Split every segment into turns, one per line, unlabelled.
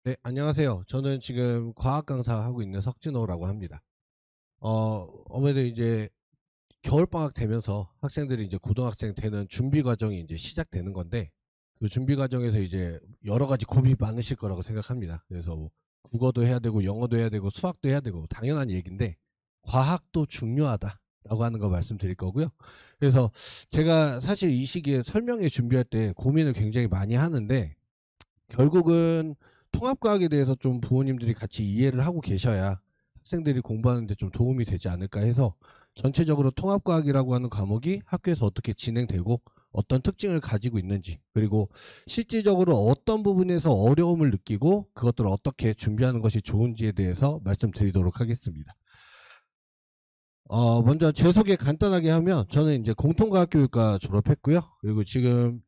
네, 안녕하세요. 저는 지금 과학 강사하고 있는 석진호라고 합니다. 아무래도 이제 겨울방학 되면서 학생들이 이제 고등학생 되는 준비 과정이 이제 시작되는 건데, 그 준비 과정에서 이제 여러 가지 고민이 많으실 거라고 생각합니다. 그래서 뭐 국어도 해야 되고, 영어도 해야 되고, 수학도 해야 되고, 당연한 얘기인데, 과학도 중요하다라고 하는 거 말씀드릴 거고요. 그래서 제가 사실 이 시기에 설명회 준비할 때 고민을 굉장히 많이 하는데, 결국은 통합과학에 대해서 좀 부모님들이 같이 이해를 하고 계셔야 학생들이 공부하는 데 좀 도움이 되지 않을까 해서, 전체적으로 통합과학이라고 하는 과목이 학교에서 어떻게 진행되고 어떤 특징을 가지고 있는지, 그리고 실질적으로 어떤 부분에서 어려움을 느끼고 그것들을 어떻게 준비하는 것이 좋은지에 대해서 말씀드리도록 하겠습니다. 먼저 제 소개 간단하게 하면, 저는 이제 공통과학교육과 졸업했고요. 그리고 지금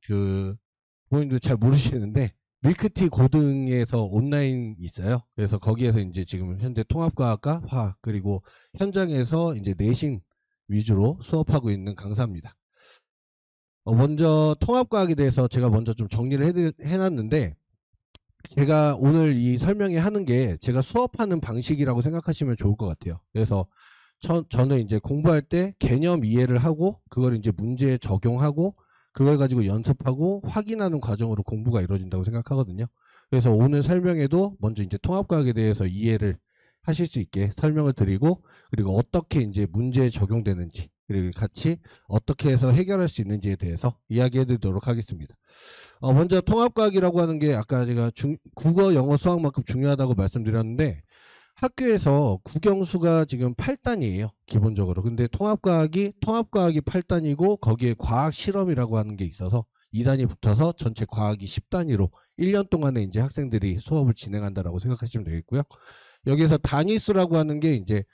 부모님도 잘 모르시는데 밀크티 고등에서 온라인 있어요. 그래서 거기에서 이제 지금 현재 통합과학과 화학, 그리고 현장에서 이제 내신 위주로 수업하고 있는 강사입니다. 먼저 통합과학에 대해서 제가 먼저 좀 정리를 해놨는데, 제가 오늘 이 설명회 하는 게 제가 수업하는 방식이라고 생각하시면 좋을 것 같아요. 그래서 저는 이제 공부할 때 개념 이해를 하고 그걸 이제 문제에 적용하고 그걸 가지고 연습하고 확인하는 과정으로 공부가 이루어진다고 생각하거든요. 그래서 오늘 설명에도 먼저 이제 통합과학에 대해서 이해를 하실 수 있게 설명을 드리고, 그리고 어떻게 이제 문제에 적용되는지, 그리고 같이 어떻게 해서 해결할 수 있는지에 대해서 이야기해 드리도록 하겠습니다. 먼저 통합과학이라고 하는 게 아까 제가 국어, 영어, 수학만큼 중요하다고 말씀드렸는데, 학교에서 국영수가 지금 8단이에요. 기본적으로. 근데 통합과학이 8단이고 거기에 과학 실험이라고 하는 게 있어서 2단이 붙어서 전체 과학이 10단위로 1년 동안에 이제 학생들이 수업을 진행한다라고 생각하시면 되겠고요. 여기서 단위수라고 하는 게 이제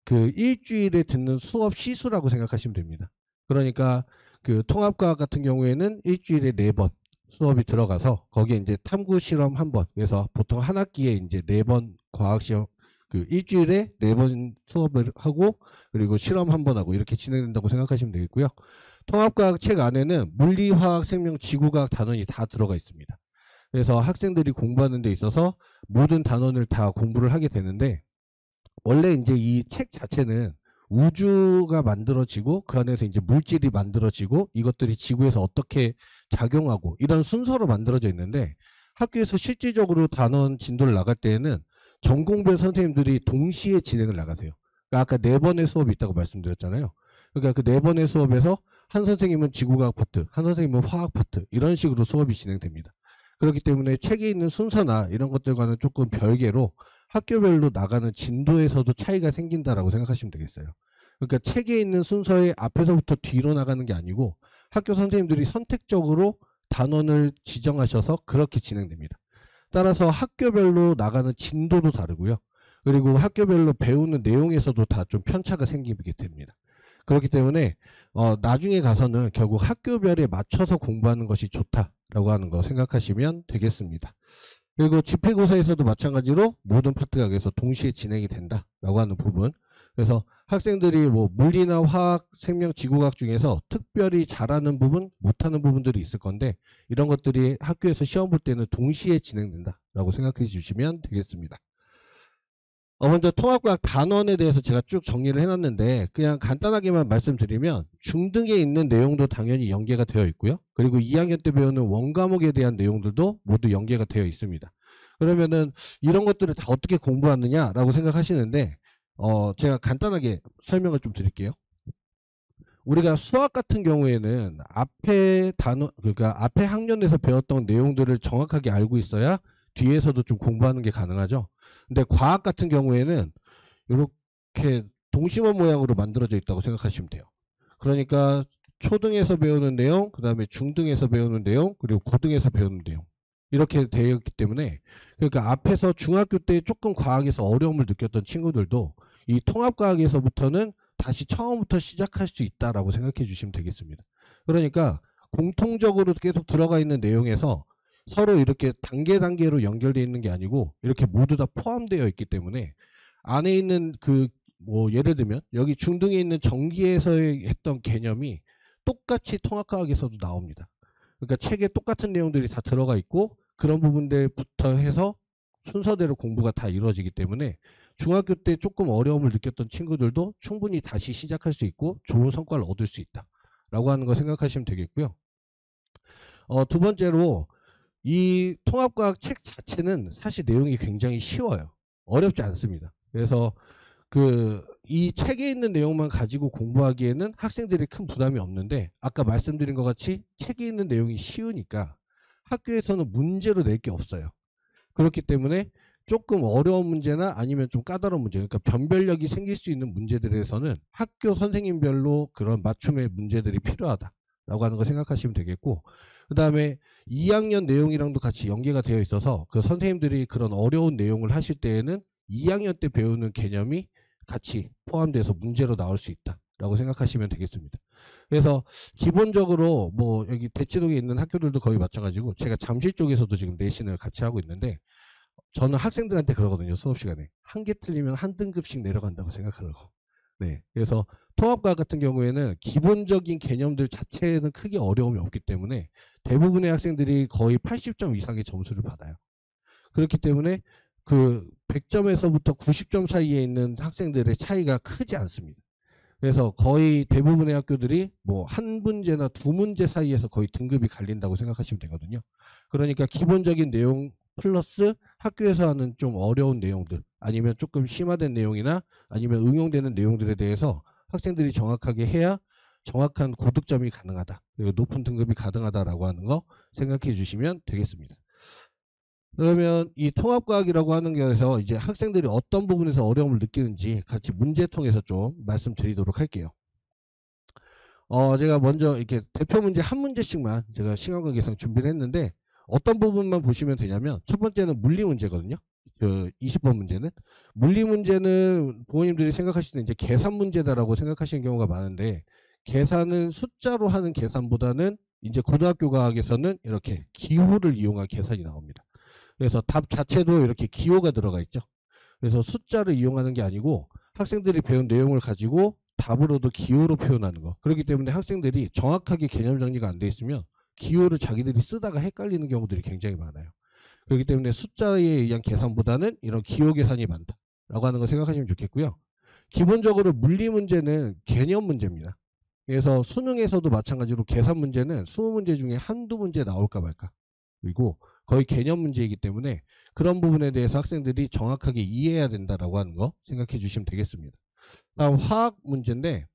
그 일주일에 듣는 수업 시수라고 생각하시면 됩니다. 그러니까 그 통합과학 같은 경우에는 일주일에 4번 수업이 들어가서 거기에 이제 탐구 실험 한 번, 그래서 보통 한 학기에 이제 4번 과학 시험, 그 일주일에 4번 수업을 하고 그리고 실험 한 번 하고 이렇게 진행된다고 생각하시면 되겠고요. 통합과학 책 안에는 물리, 화학, 생명, 지구과학 단원이 다 들어가 있습니다. 그래서 학생들이 공부하는 데 있어서 모든 단원을 다 공부를 하게 되는데, 원래 이제 이 책 자체는 우주가 만들어지고 그 안에서 이제 물질이 만들어지고 이것들이 지구에서 어떻게 작용하고 이런 순서로 만들어져 있는데, 학교에서 실질적으로 단원 진도를 나갈 때에는 전공별 선생님들이 동시에 진행을 나가세요. 그러니까 아까 4번의 수업이 있다고 말씀드렸잖아요. 그러니까 그 4번의 수업에서 한 선생님은 지구과학 파트, 한 선생님은 화학 파트, 이런 식으로 수업이 진행됩니다. 그렇기 때문에 책에 있는 순서나 이런 것들과는 조금 별개로 학교별로 나가는 진도에서도 차이가 생긴다라고 생각하시면 되겠어요. 그러니까 책에 있는 순서의 앞에서부터 뒤로 나가는 게 아니고 학교 선생님들이 선택적으로 단원을 지정하셔서 그렇게 진행됩니다. 따라서 학교별로 나가는 진도도 다르고요. 그리고 학교별로 배우는 내용에서도 다 좀 편차가 생기게 됩니다. 그렇기 때문에 나중에 가서는 결국 학교별에 맞춰서 공부하는 것이 좋다라고 하는 거 생각하시면 되겠습니다. 그리고 집필고사에서도 마찬가지로 모든 파트가 그래서 동시에 진행이 된다라고 하는 부분. 그래서 학생들이 뭐 물리나 화학, 생명, 지구과학 중에서 특별히 잘하는 부분, 못하는 부분들이 있을 건데, 이런 것들이 학교에서 시험 볼 때는 동시에 진행된다라고 생각해 주시면 되겠습니다. 먼저 통합과학 단원에 대해서 제가 쭉 정리를 해놨는데, 그냥 간단하게만 말씀드리면 중등에 있는 내용도 당연히 연계가 되어 있고요. 그리고 2학년 때 배우는 원과목에 대한 내용들도 모두 연계가 되어 있습니다. 그러면은 이런 것들을 다 어떻게 공부하느냐라고 생각하시는데, 제가 간단하게 설명을 좀 드릴게요. 우리가 수학 같은 경우에는 앞에 단원, 그러니까 앞에 학년에서 배웠던 내용들을 정확하게 알고 있어야 뒤에서도 좀 공부하는 게 가능하죠. 근데 과학 같은 경우에는 이렇게 동심원 모양으로 만들어져 있다고 생각하시면 돼요. 그러니까 초등에서 배우는 내용, 그 다음에 중등에서 배우는 내용, 그리고 고등에서 배우는 내용, 이렇게 되어 있기 때문에, 그러니까 앞에서 중학교 때 조금 과학에서 어려움을 느꼈던 친구들도 이 통합과학에서부터는 다시 처음부터 시작할 수 있다라고 생각해 주시면 되겠습니다. 그러니까 공통적으로 계속 들어가 있는 내용에서 서로 이렇게 단계로 연결되어 있는 게 아니고 이렇게 모두 다 포함되어 있기 때문에, 안에 있는 그 뭐 예를 들면 여기 중등에 있는 전기에서 했던 개념이 똑같이 통합과학에서도 나옵니다. 그러니까 책에 똑같은 내용들이 다 들어가 있고 그런 부분들부터 해서 순서대로 공부가 다 이루어지기 때문에 중학교 때 조금 어려움을 느꼈던 친구들도 충분히 다시 시작할 수 있고 좋은 성과를 얻을 수 있다라고 하는 거 생각하시면 되겠고요. 두 번째로 이 통합과학 책 자체는 사실 내용이 굉장히 쉬워요. 어렵지 않습니다. 그래서 이 책에 있는 내용만 가지고 공부하기에는 학생들이 큰 부담이 없는데, 아까 말씀드린 것 같이 책에 있는 내용이 쉬우니까 학교에서는 문제로 낼 게 없어요. 그렇기 때문에 조금 어려운 문제나 아니면 좀 까다로운 문제, 그러니까 변별력이 생길 수 있는 문제들에서는 학교 선생님별로 그런 맞춤의 문제들이 필요하다라고 하는 거 생각하시면 되겠고, 그 다음에 2학년 내용이랑도 같이 연계가 되어 있어서 그 선생님들이 그런 어려운 내용을 하실 때에는 2학년 때 배우는 개념이 같이 포함돼서 문제로 나올 수 있다라고 생각하시면 되겠습니다. 그래서 기본적으로 뭐 여기 대치동에 있는 학교들도 거의 마찬가지고, 제가 잠실 쪽에서도 지금 내신을 같이 하고 있는데, 저는 학생들한테 그러거든요. 수업 시간에 한 개 틀리면 한 등급씩 내려간다고 생각하라고. 네, 그래서 통합과학 같은 경우에는 기본적인 개념들 자체는 크게 어려움이 없기 때문에 대부분의 학생들이 거의 80점 이상의 점수를 받아요. 그렇기 때문에 그 100점에서부터 90점 사이에 있는 학생들의 차이가 크지 않습니다. 그래서 거의 대부분의 학교들이 뭐 한 문제나 두 문제 사이에서 거의 등급이 갈린다고 생각하시면 되거든요. 그러니까 기본적인 내용 플러스 학교에서 하는 좀 어려운 내용들, 아니면 조금 심화된 내용이나 아니면 응용되는 내용들에 대해서 학생들이 정확하게 해야 정확한 고득점이 가능하다, 그리고 높은 등급이 가능하다라고 하는 거 생각해 주시면 되겠습니다. 그러면 이 통합과학이라고 하는 것에서 이제 학생들이 어떤 부분에서 어려움을 느끼는지 같이 문제통해서 좀 말씀드리도록 할게요. 제가 먼저 이렇게 대표 문제 한 문제씩만 제가 시간 관계상 준비를 했는데, 어떤 부분만 보시면 되냐면, 첫 번째는 물리 문제거든요. 그 20번 문제는 물리 문제는 부모님들이 생각하실 때 이제 계산 문제다라고 생각하시는 경우가 많은데, 계산은 숫자로 하는 계산보다는 이제 고등학교 과학에서는 이렇게 기호를 이용한 계산이 나옵니다. 그래서 답 자체도 이렇게 기호가 들어가 있죠. 그래서 숫자를 이용하는 게 아니고 학생들이 배운 내용을 가지고 답으로도 기호로 표현하는 거. 그렇기 때문에 학생들이 정확하게 개념 정리가 안 돼 있으면 기호를 자기들이 쓰다가 헷갈리는 경우들이 굉장히 많아요. 그렇기 때문에 숫자에 의한 계산보다는 이런 기호 계산이 많다라고 하는 거 생각하시면 좋겠고요. 기본적으로 물리 문제는 개념 문제입니다. 그래서 수능에서도 마찬가지로 계산 문제는 20문제 중에 한두 문제 나올까 말까. 그리고 거의 개념 문제이기 때문에 그런 부분에 대해서 학생들이 정확하게 이해해야 된다라고 하는 거 생각해 주시면 되겠습니다. 다음 화학 문제인데,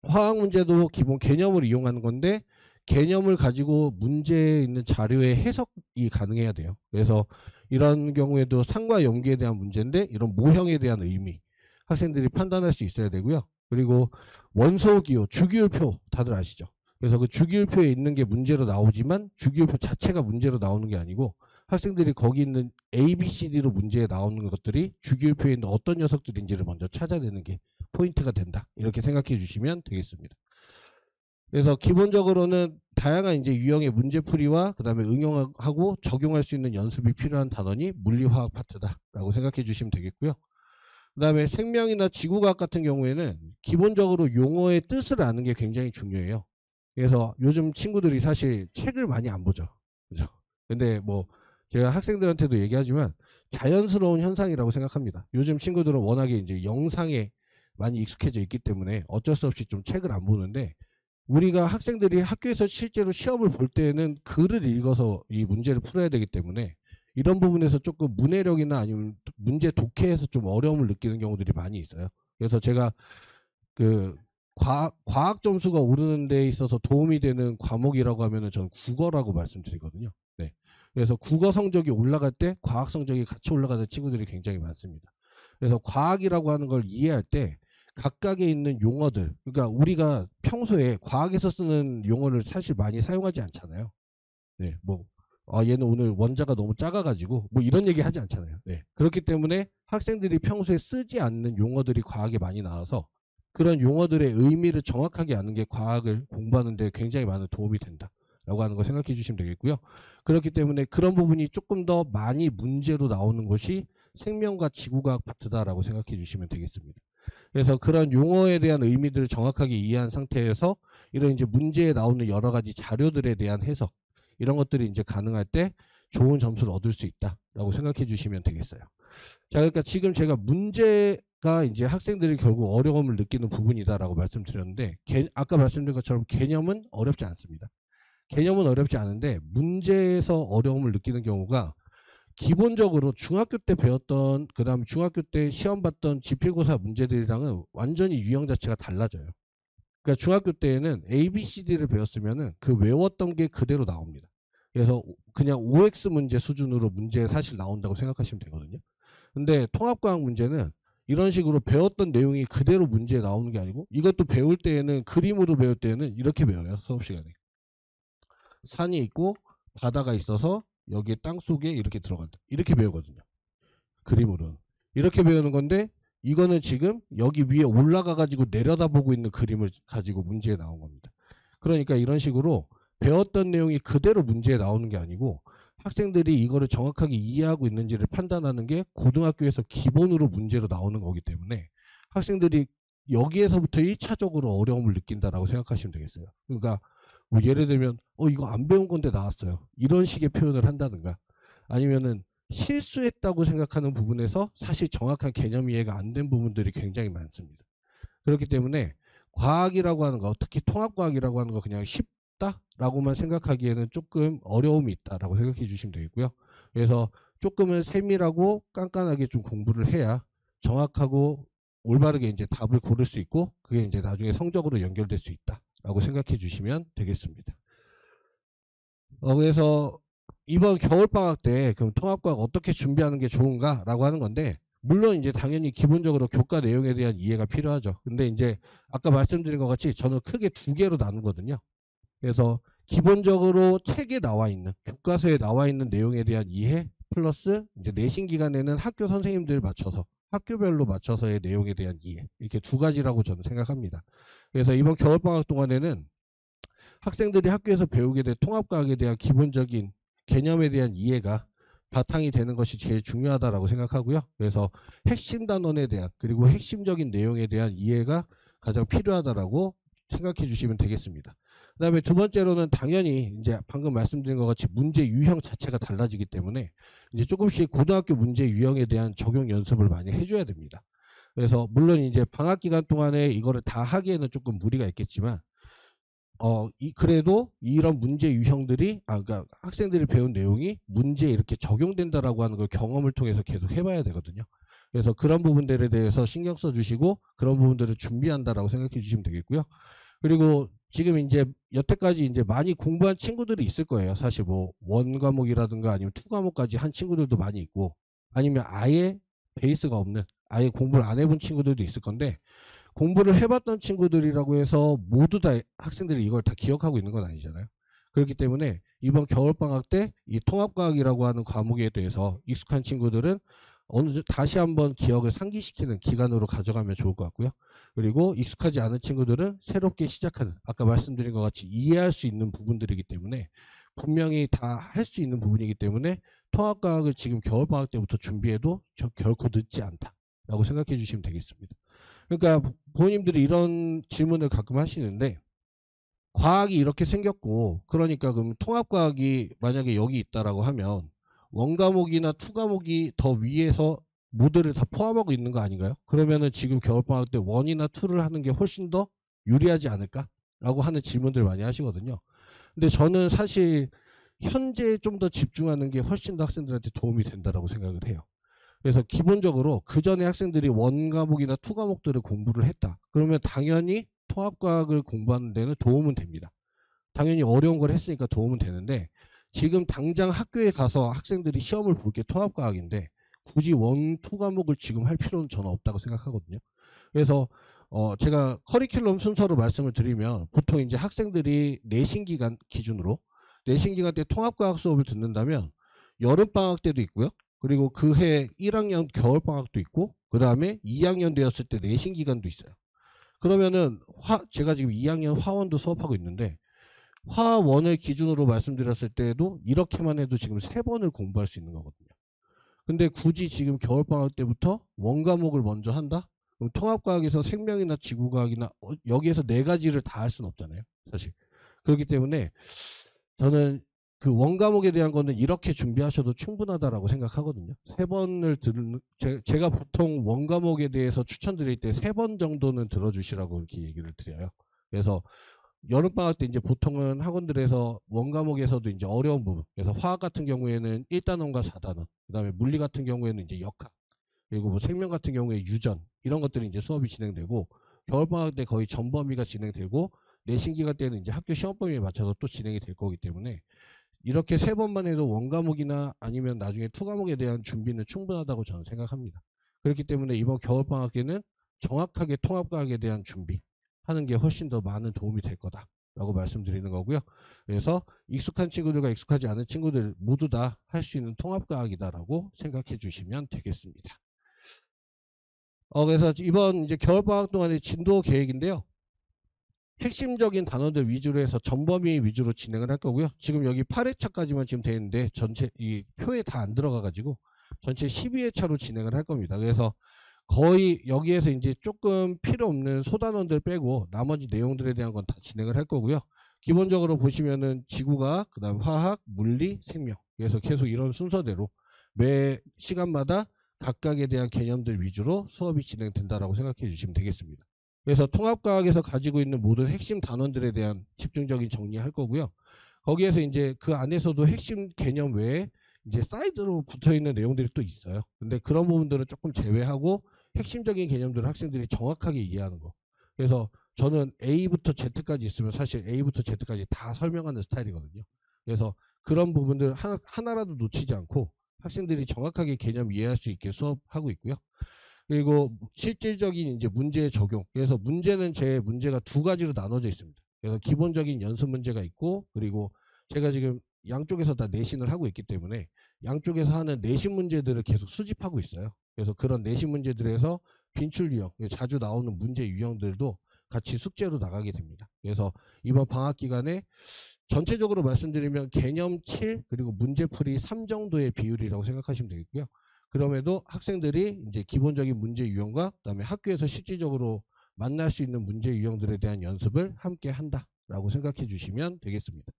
화학 문제도 기본 개념을 이용하는 건데, 개념을 가지고 문제에 있는 자료의 해석이 가능해야 돼요. 그래서 이런 경우에도 상과 염기에 대한 문제인데, 이런 모형에 대한 의미 학생들이 판단할 수 있어야 되고요. 그리고 원소기호, 주기율표 다들 아시죠? 그래서 그 주기율표에 있는 게 문제로 나오지만 주기율표 자체가 문제로 나오는 게 아니고, 학생들이 거기 있는 A, B, C, D로 문제에 나오는 것들이 주기율표에 있는 어떤 녀석들인지를 먼저 찾아내는 게 포인트가 된다, 이렇게 생각해 주시면 되겠습니다. 그래서 기본적으로는 다양한 이제 유형의 문제풀이와 그 다음에 응용하고 적용할 수 있는 연습이 필요한 단원이 물리화학 파트다라고 생각해 주시면 되겠고요. 그 다음에 생명이나 지구과학 같은 경우에는 기본적으로 용어의 뜻을 아는 게 굉장히 중요해요. 그래서 요즘 친구들이 사실 책을 많이 안 보죠. 그죠? 근데 뭐 제가 학생들한테도 얘기하지만 자연스러운 현상이라고 생각합니다. 요즘 친구들은 워낙에 이제 영상에 많이 익숙해져 있기 때문에 어쩔 수 없이 좀 책을 안 보는데, 우리가 학생들이 학교에서 실제로 시험을 볼 때는 글을 읽어서 이 문제를 풀어야 되기 때문에 이런 부분에서 조금 문해력이나 아니면 문제 독해에서 좀 어려움을 느끼는 경우들이 많이 있어요. 그래서 제가 그 과학 점수가 오르는 데 있어서 도움이 되는 과목이라고 하면은 저는 국어라고 말씀드리거든요. 네. 그래서 국어 성적이 올라갈 때 과학 성적이 같이 올라가는 친구들이 굉장히 많습니다. 그래서 과학이라고 하는 걸 이해할 때 각각에 있는 용어들, 그러니까 우리가 평소에 과학에서 쓰는 용어를 사실 많이 사용하지 않잖아요. 네, 뭐 얘는 오늘 원자가 너무 작아가지고 뭐 이런 얘기 하지 않잖아요. 네. 그렇기 때문에 학생들이 평소에 쓰지 않는 용어들이 과학에 많이 나와서 그런 용어들의 의미를 정확하게 아는 게 과학을 공부하는 데 굉장히 많은 도움이 된다라고 하는 거 생각해 주시면 되겠고요. 그렇기 때문에 그런 부분이 조금 더 많이 문제로 나오는 것이 생명과 지구과학 파트다라고 생각해 주시면 되겠습니다. 그래서 그런 용어에 대한 의미들을 정확하게 이해한 상태에서 이런 이제 문제에 나오는 여러 가지 자료들에 대한 해석, 이런 것들이 이제 가능할 때 좋은 점수를 얻을 수 있다라고 생각해 주시면 되겠어요. 자, 그러니까 지금 제가 문제가 이제 학생들이 결국 어려움을 느끼는 부분이다라고 말씀드렸는데, 아까 말씀드린 것처럼 개념은 어렵지 않습니다. 개념은 어렵지 않은데 문제에서 어려움을 느끼는 경우가 기본적으로 중학교 때 배웠던, 그 다음에 중학교 때 시험 봤던 지필고사 문제들이랑은 완전히 유형 자체가 달라져요. 그러니까 중학교 때에는 A, B, C, D를 배웠으면은 그 외웠던 게 그대로 나옵니다. 그래서 그냥 OX 문제 수준으로 문제 사실 나온다고 생각하시면 되거든요. 근데 통합과학 문제는 이런 식으로 배웠던 내용이 그대로 문제에 나오는 게 아니고, 이것도 배울 때에는, 그림으로 배울 때에는 이렇게 배워요. 수업 시간에. 산이 있고 바다가 있어서 여기에 땅 속에 이렇게 들어간다, 이렇게 배우거든요. 그림으로는 이렇게 배우는 건데, 이거는 지금 여기 위에 올라가 가지고 내려다보고 있는 그림을 가지고 문제에 나온 겁니다. 그러니까 이런 식으로 배웠던 내용이 그대로 문제에 나오는 게 아니고, 학생들이 이거를 정확하게 이해하고 있는지를 판단하는 게 고등학교에서 기본으로 문제로 나오는 거기 때문에, 학생들이 여기에서부터 1차적으로 어려움을 느낀다라고 생각하시면 되겠어요. 그러니까 뭐 예를 들면 이거 안 배운 건데 나왔어요, 이런 식의 표현을 한다든가, 아니면은 실수했다고 생각하는 부분에서 사실 정확한 개념 이해가 안 된 부분들이 굉장히 많습니다. 그렇기 때문에 과학이라고 하는 거, 특히 통합과학이라고 하는 거 그냥 쉽다라고만 생각하기에는 조금 어려움이 있다라고 생각해 주시면 되겠고요. 그래서 조금은 세밀하고 깐깐하게 좀 공부를 해야 정확하고 올바르게 이제 답을 고를 수 있고, 그게 이제 나중에 성적으로 연결될 수 있다라고 생각해 주시면 되겠습니다. 그래서 이번 겨울방학 때 그럼 통합과학 어떻게 준비하는 게 좋은가라고 하는 건데, 물론 이제 당연히 기본적으로 교과 내용에 대한 이해가 필요하죠. 근데 이제 아까 말씀드린 것 같이 저는 크게 두 개로 나누거든요. 그래서 기본적으로 책에 나와 있는, 교과서에 나와 있는 내용에 대한 이해 플러스 이제 내신 기간에는 학교 선생님들 맞춰서, 학교별로 맞춰서의 내용에 대한 이해, 이렇게 두 가지라고 저는 생각합니다. 그래서 이번 겨울방학 동안에는 학생들이 학교에서 배우게 될 통합과학에 대한 기본적인 개념에 대한 이해가 바탕이 되는 것이 제일 중요하다라고 생각하고요. 그래서 핵심 단원에 대한, 그리고 핵심적인 내용에 대한 이해가 가장 필요하다라고 생각해 주시면 되겠습니다. 그 다음에 두 번째로는 당연히 이제 방금 말씀드린 것 같이 문제 유형 자체가 달라지기 때문에 이제 조금씩 고등학교 문제 유형에 대한 적용 연습을 많이 해줘야 됩니다. 그래서 물론 이제 방학 기간 동안에 이거를 다 하기에는 조금 무리가 있겠지만, 그래도 이런 문제 유형들이, 그러니까 학생들이 배운 내용이 문제에 이렇게 적용된다라고 하는 걸 경험을 통해서 계속 해봐야 되거든요. 그래서 그런 부분들에 대해서 신경 써주시고 그런 부분들을 준비한다라고 생각해 주시면 되겠고요. 그리고 지금 이제 여태까지 이제 많이 공부한 친구들이 있을 거예요. 사실 뭐 원 과목이라든가 아니면 투 과목까지 한 친구들도 많이 있고, 아니면 아예 베이스가 없는, 아예 공부를 안 해본 친구들도 있을 건데, 공부를 해봤던 친구들이라고 해서 모두 다 학생들이 이걸 다 기억하고 있는 건 아니잖아요. 그렇기 때문에 이번 겨울방학 때 이 통합과학이라고 하는 과목에 대해서 익숙한 친구들은 다시 한번 기억을 상기시키는 기간으로 가져가면 좋을 것 같고요. 그리고 익숙하지 않은 친구들은 새롭게 시작하는, 아까 말씀드린 것 같이 이해할 수 있는 부분들이기 때문에, 분명히 다 할 수 있는 부분이기 때문에 통합과학을 지금 겨울방학 때부터 준비해도 결코 늦지 않다라고 생각해 주시면 되겠습니다. 그러니까 부모님들이 이런 질문을 가끔 하시는데, 과학이 이렇게 생겼고, 그러니까 그럼 통합과학이 만약에 여기 있다라고 하면 원과목이나 투과목이 더 위에서 모두를 다 포함하고 있는 거 아닌가요? 그러면은 지금 겨울방학 때 원이나 투를 하는 게 훨씬 더 유리하지 않을까라고 하는 질문들 많이 하시거든요. 근데 저는 사실 현재 좀 더 집중하는 게 훨씬 더 학생들한테 도움이 된다라고 생각을 해요. 그래서 기본적으로 그 전에 학생들이 원 과목이나 투 과목들을 공부를 했다, 그러면 당연히 통합과학을 공부하는 데는 도움은 됩니다. 당연히 어려운 걸 했으니까 도움은 되는데, 지금 당장 학교에 가서 학생들이 시험을 볼 게 통합과학인데 굳이 원, 투 과목을 지금 할 필요는 저는 없다고 생각하거든요. 그래서 제가 커리큘럼 순서로 말씀을 드리면, 보통 이제 학생들이 내신 기간 기준으로, 내신 기간 때 통합과학 수업을 듣는다면 여름방학 때도 있고요. 그리고 그해 1학년 겨울방학도 있고, 그 다음에 2학년 되었을 때 내신 기간도 있어요. 그러면은 제가 지금 2학년 화원도 수업하고 있는데, 화원을 기준으로 말씀드렸을 때에도 이렇게만 해도 지금 3번을 공부할 수 있는 거거든요. 근데 굳이 지금 겨울방학 때부터 원과목을 먼저 한다? 그럼 통합과학에서 생명이나 지구과학이나 여기에서 4가지를 다 할 수는 없잖아요, 사실. 그렇기 때문에 저는 그 원과목에 대한 거는 이렇게 준비하셔도 충분하다라고 생각하거든요. 세 번을 들은 제가 보통 원과목에 대해서 추천드릴 때 세 번 정도는 들어주시라고 이렇게 얘기를 드려요. 그래서 여름방학 때 이제 보통은 학원들에서 원과목에서도 이제 어려운 부분, 그래서 화학 같은 경우에는 1단원과 4단원, 그 다음에 물리 같은 경우에는 이제 역학, 그리고 뭐 생명 같은 경우에 유전, 이런 것들이 이제 수업이 진행되고, 겨울방학 때 거의 전 범위가 진행되고, 내신기간 때는 이제 학교 시험 범위에 맞춰서 또 진행이 될 거기 때문에, 이렇게 세 번만 해도 원과목이나 아니면 나중에 투과목에 대한 준비는 충분하다고 저는 생각합니다. 그렇기 때문에 이번 겨울방학 때는 정확하게 통합과학에 대한 준비하는 게 훨씬 더 많은 도움이 될 거다라고 말씀드리는 거고요. 그래서 익숙한 친구들과 익숙하지 않은 친구들 모두 다 할 수 있는 통합과학이다라고 생각해 주시면 되겠습니다. 그래서 이번 이제 겨울방학 동안의 진도 계획인데요. 핵심적인 단어들 위주로 해서 전범위 위주로 진행을 할 거고요. 지금 여기 8회차까지만 지금 되어 있는데 전체 이 표에 다 안 들어가 가지고 전체 12회차로 진행을 할 겁니다. 그래서 거의 여기에서 이제 조금 필요 없는 소단원들 빼고 나머지 내용들에 대한 건 다 진행을 할 거고요. 기본적으로 보시면은 지구과학, 그다음 화학, 물리, 생명. 그래서 계속 이런 순서대로 매 시간마다 각각에 대한 개념들 위주로 수업이 진행된다라고 생각해 주시면 되겠습니다. 그래서 통합과학에서 가지고 있는 모든 핵심 단원들에 대한 집중적인 정리할 거고요. 거기에서 이제 그 안에서도 핵심 개념 외에 이제 사이드로 붙어 있는 내용들이 또 있어요. 근데 그런 부분들은 조금 제외하고 핵심적인 개념들을 학생들이 정확하게 이해하는 거. 그래서 저는 A부터 Z까지 있으면 사실 A부터 Z까지 다 설명하는 스타일이거든요. 그래서 그런 부분들 하나라도 놓치지 않고 학생들이 정확하게 개념 이해할 수 있게 수업하고 있고요. 그리고 실질적인 이제 문제 적용. 그래서 문제는 제 문제가 두 가지로 나눠져 있습니다. 그래서 기본적인 연습 문제가 있고, 그리고 제가 지금 양쪽에서 다 내신을 하고 있기 때문에 양쪽에서 하는 내신 문제들을 계속 수집하고 있어요. 그래서 그런 내신 문제들에서 빈출 유형, 자주 나오는 문제 유형들도 같이 숙제로 나가게 됩니다. 그래서 이번 방학 기간에 전체적으로 말씀드리면 개념 7 그리고 문제풀이 3 정도의 비율이라고 생각하시면 되겠고요. 그럼에도 학생들이 이제 기본적인 문제 유형과 그다음에 학교에서 실질적으로 만날 수 있는 문제 유형들에 대한 연습을 함께 한다라고 생각해 주시면 되겠습니다.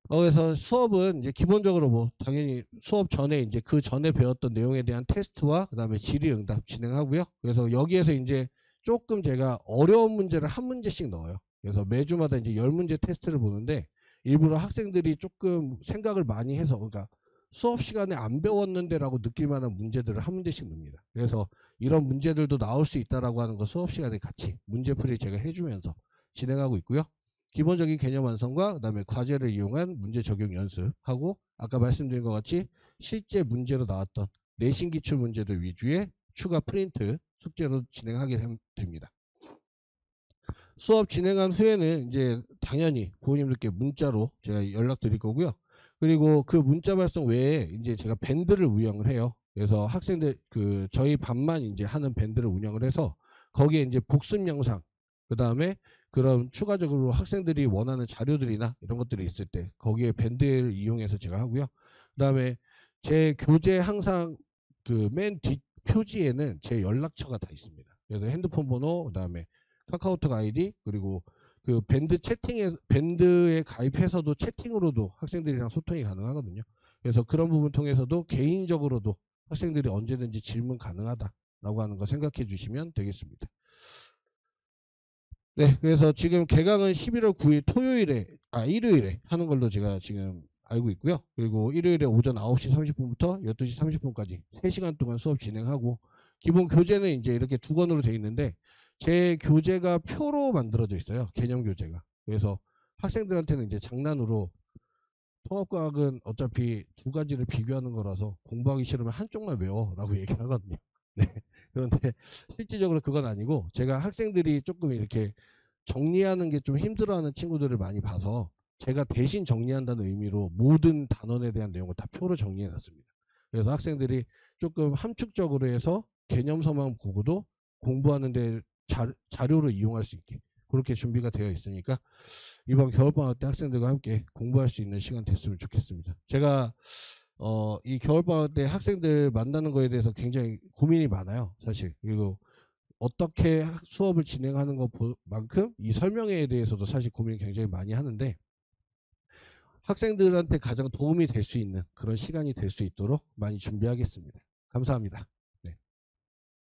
그래서 수업은 이제 기본적으로 뭐 당연히 수업 전에 이제 그 전에 배웠던 내용에 대한 테스트와 그다음에 질의응답 진행하고요. 그래서 여기에서 이제 조금 제가 어려운 문제를 한 문제씩 넣어요. 그래서 매주마다 이제 10문제 테스트를 보는데 일부러 학생들이 조금 생각을 많이 해서, 그러니까 수업 시간에 안 배웠는데라고 느낄 만한 문제들을 한 문제씩 넣습니다. 그래서 이런 문제들도 나올 수 있다라고 하는 거 수업 시간에 같이 문제풀이 제가 해주면서 진행하고 있고요. 기본적인 개념 완성과 그다음에 과제를 이용한 문제 적용 연습하고, 아까 말씀드린 것 같이 실제 문제로 나왔던 내신 기출 문제들 위주의 추가 프린트 숙제로 진행하게 됩니다. 수업 진행한 후에는 이제 당연히 부모님들께 문자로 제가 연락드릴 거고요. 그리고 그 문자 발송 외에 이제 제가 밴드를 운영을 해요. 그래서 학생들 저희 반만 이제 하는 밴드를 운영을 해서 거기에 이제 복습 영상, 그 다음에 그런 추가적으로 학생들이 원하는 자료들이나 이런 것들이 있을 때 거기에 밴드를 이용해서 제가 하고요. 그 다음에 제 교재 항상 그 맨 뒷 표지에는 제 연락처가 다 있습니다. 그래서 핸드폰 번호, 그 다음에 카카오톡 아이디, 그리고 그 밴드에 가입해서도 채팅으로도 학생들이랑 소통이 가능하거든요. 그래서 그런 부분 통해서도 개인적으로도 학생들이 언제든지 질문 가능하다라고 하는 거 생각해 주시면 되겠습니다. 네, 그래서 지금 개강은 11월 9일 일요일에 하는 걸로 제가 지금 알고 있고요. 그리고 일요일에 오전 9시 30분부터 12시 30분까지 3시간 동안 수업 진행하고, 기본 교재는 이제 이렇게 2권으로 되어 있는데 제 교재가 표로 만들어져 있어요. 개념 교재가. 그래서 학생들한테는 이제 장난으로 통합과학은 어차피 두 가지를 비교하는 거라서 공부하기 싫으면 한쪽만 외워라고 얘기를 하거든요. 네. 그런데 실질적으로 그건 아니고, 제가 학생들이 조금 이렇게 정리하는 게 좀 힘들어하는 친구들을 많이 봐서 제가 대신 정리한다는 의미로 모든 단원에 대한 내용을 다 표로 정리해 놨습니다. 그래서 학생들이 조금 함축적으로 해서 개념서만 보고도 공부하는데 자료로 이용할 수 있게 그렇게 준비가 되어 있으니까 이번 겨울방학 때 학생들과 함께 공부할 수 있는 시간 됐으면 좋겠습니다. 제가 이 겨울방학 때 학생들 만나는 거에 대해서 굉장히 고민이 많아요, 사실. 그리고 어떻게 수업을 진행하는 것만큼 이 설명회에 대해서도 사실 고민을 굉장히 많이 하는데, 학생들한테 가장 도움이 될 수 있는 그런 시간이 될 수 있도록 많이 준비하겠습니다. 감사합니다.